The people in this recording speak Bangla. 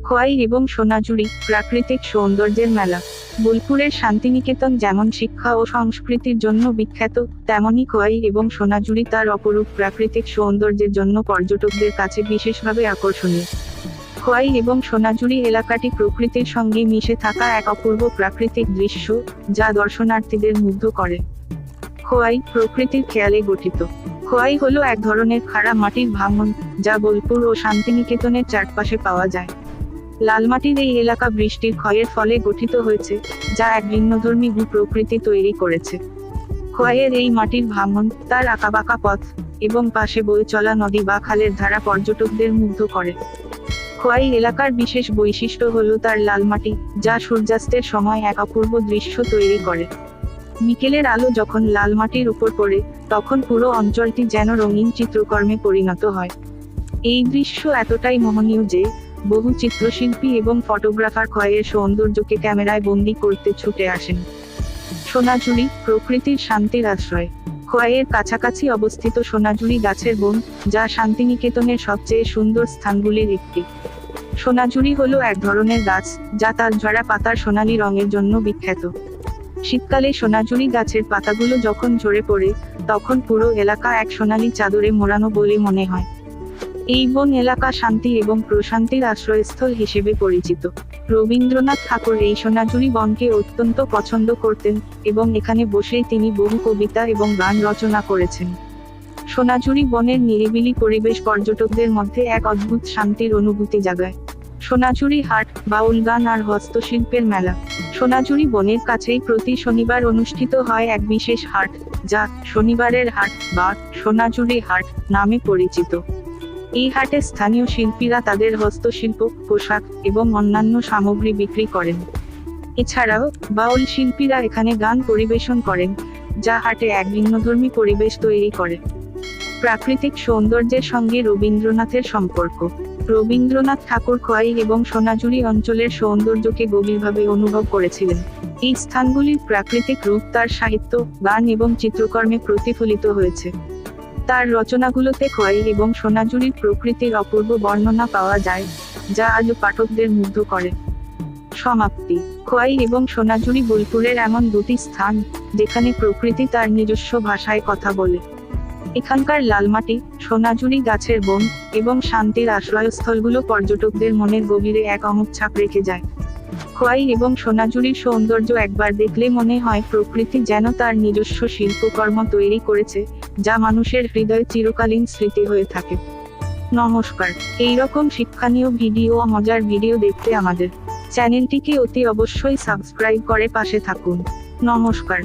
খোয়াই এবং সোনাঝুরি প্রাকৃতিক সৌন্দর্যের মেলা। বোলপুরের শান্তিনিকেতন যেমন শিক্ষা ও সংস্কৃতির জন্য বিখ্যাত, তেমনি খোয়াই এবং সোনাঝুরি তার অপরূপ প্রাকৃতিক সৌন্দর্যের জন্য পর্যটকদের কাছে বিশেষভাবে আকর্ষণীয়। খোয়াই এবং সোনাঝুরি এলাকাটি প্রকৃতির সঙ্গে মিশে থাকা এক অপূর্ব প্রাকৃতিক দৃশ্য, যা দর্শনার্থীদের মুগ্ধ করে। খোয়াই প্রকৃতির খেয়ালে গঠিত। খোয়াই হলো এক ধরনের খাড়া মাটির ভাঙন, যা বোলপুর ও শান্তিনিকেতনের চারপাশে পাওয়া যায়। লালমাটির এই এলাকা বৃষ্টির ক্ষয়ের ফলে গঠিত হয়েছে, যা এক ভিন্নধর্মী ভূপ্রকৃতি তৈরি করেছে। খোয়াইয়ের এই মাটির ভাঙন, তার আঁকাবাঁকা পথ এবং পাশে বয়ে চলা নদী বা খালের ধারা পর্যটকদের মুগ্ধ করে। খোয়াই এলাকার বিশেষ বৈশিষ্ট্য হল তার লালমাটি, যা সূর্যাস্তের সময় এক অপূর্ব দৃশ্য তৈরি করে। বিকেলের আলো যখন লালমাটির উপর পড়ে, তখন পুরো অঞ্চলটি যেন রঙিন চিত্রকর্মে পরিণত হয়। এই দৃশ্য এতটাই মোহনীয় যে বহু চিত্রশিল্পী এবং ফটোগ্রাফার খোয়াইয়ের সৌন্দর্যকে ক্যামেরায় বন্দি করতে ছুটে আসেন। সোনাঝুরি প্রকৃতির শান্তির আশ্রয়। খোয়াইয়ের কাছাকাছি অবস্থিত সোনাঝুরি গাছের বন, যা শান্তিনিকেতনের সবচেয়ে সুন্দর স্থানগুলির একটি। সোনাঝুরি হলো এক ধরনের গাছ, যা তার ঝরা পাতার সোনালী রঙের জন্য বিখ্যাত। শীতকালে সোনাঝুরি গাছের পাতাগুলো যখন ঝরে পড়ে, তখন পুরো এলাকা এক সোনালী চাদরে মোড়ানো বলে মনে হয়। এই বন এলাকা শান্তি এবং প্রশান্তির আশ্রয়স্থল হিসেবে পরিচিত। রবীন্দ্রনাথ ঠাকুর এই সোনাঝুরি বনকে অত্যন্ত পছন্দ করতেন, এবং এখানে বসেই তিনি বহু কবিতা এবং গান রচনা করেছেন। সোনাঝুরি বনের নিরিবিলি পরিবেশ পর্যটকদের মধ্যে এক অদ্ভুত শান্তির অনুভূতি জাগায়। সোনাঝুরি হাট, বাউল গান আর হস্তশিল্পের মেলা। সোনাঝুরি বনের কাছেই প্রতি শনিবার অনুষ্ঠিত হয় এক বিশেষ হাট, যা শনিবারের হাট বা সোনাঝুরি হাট নামে পরিচিত। এই হাটে স্থানীয় শিল্পীরা তাদের হস্তশিল্প, পোশাক এবং অন্যান্য সামগ্রী বিক্রি করেন। এছাড়াও বাউল শিল্পীরা এখানে গান পরিবেশন করেন, যা হাটে এক ভিন্নধর্মী পরিবেশ তৈরি করে। প্রাকৃতিক সৌন্দর্যের সঙ্গে রবীন্দ্রনাথের সম্পর্ক। রবীন্দ্রনাথ ঠাকুর খোয়াই এবং সোনাঝুরি অঞ্চলের সৌন্দর্যকে গভীরভাবে অনুভব করেছিলেন। এই স্থানগুলির প্রাকৃতিক রূপ তার সাহিত্য, গান এবং চিত্রকর্মে প্রতিফলিত হয়েছে। তার রচনাগুলোতে খোয়াই এবং সোনাঝুরির প্রকৃতির অপূর্ব বর্ণনা পাওয়া যায়, যা আজও পাঠকদের মুগ্ধ করে। সমাপ্তি। খোয়াই এবং সোনাঝুরি বোলপুরের এমন দুটি স্থান, যেখানে প্রকৃতি তার নিজস্ব ভাষায় কথা বলে। এখানকার লালমাটি, সোনাঝুরি গাছের বন এবং শান্তির আশ্রয়স্থলগুলো পর্যটকদের মনের গভীরে এক অমোঘ ছাপ রেখে যায়। খোয়াই এবং সোনাঝুরির সৌন্দর্য একবার দেখলে মনে হয় প্রকৃতি যেন তার নিজস্ব শিল্পকর্ম তৈরি করেছে, যা মানুষের হৃদয়ে চিরকালীন স্মৃতি হয়ে থাকে। নমস্কার। এইরকম শিক্ষণীয় ভিডিও ও মজার ভিডিও দেখতে আমাদের চ্যানেলটিকে অতি অবশ্যই সাবস্ক্রাইব করে পাশে থাকুন। নমস্কার।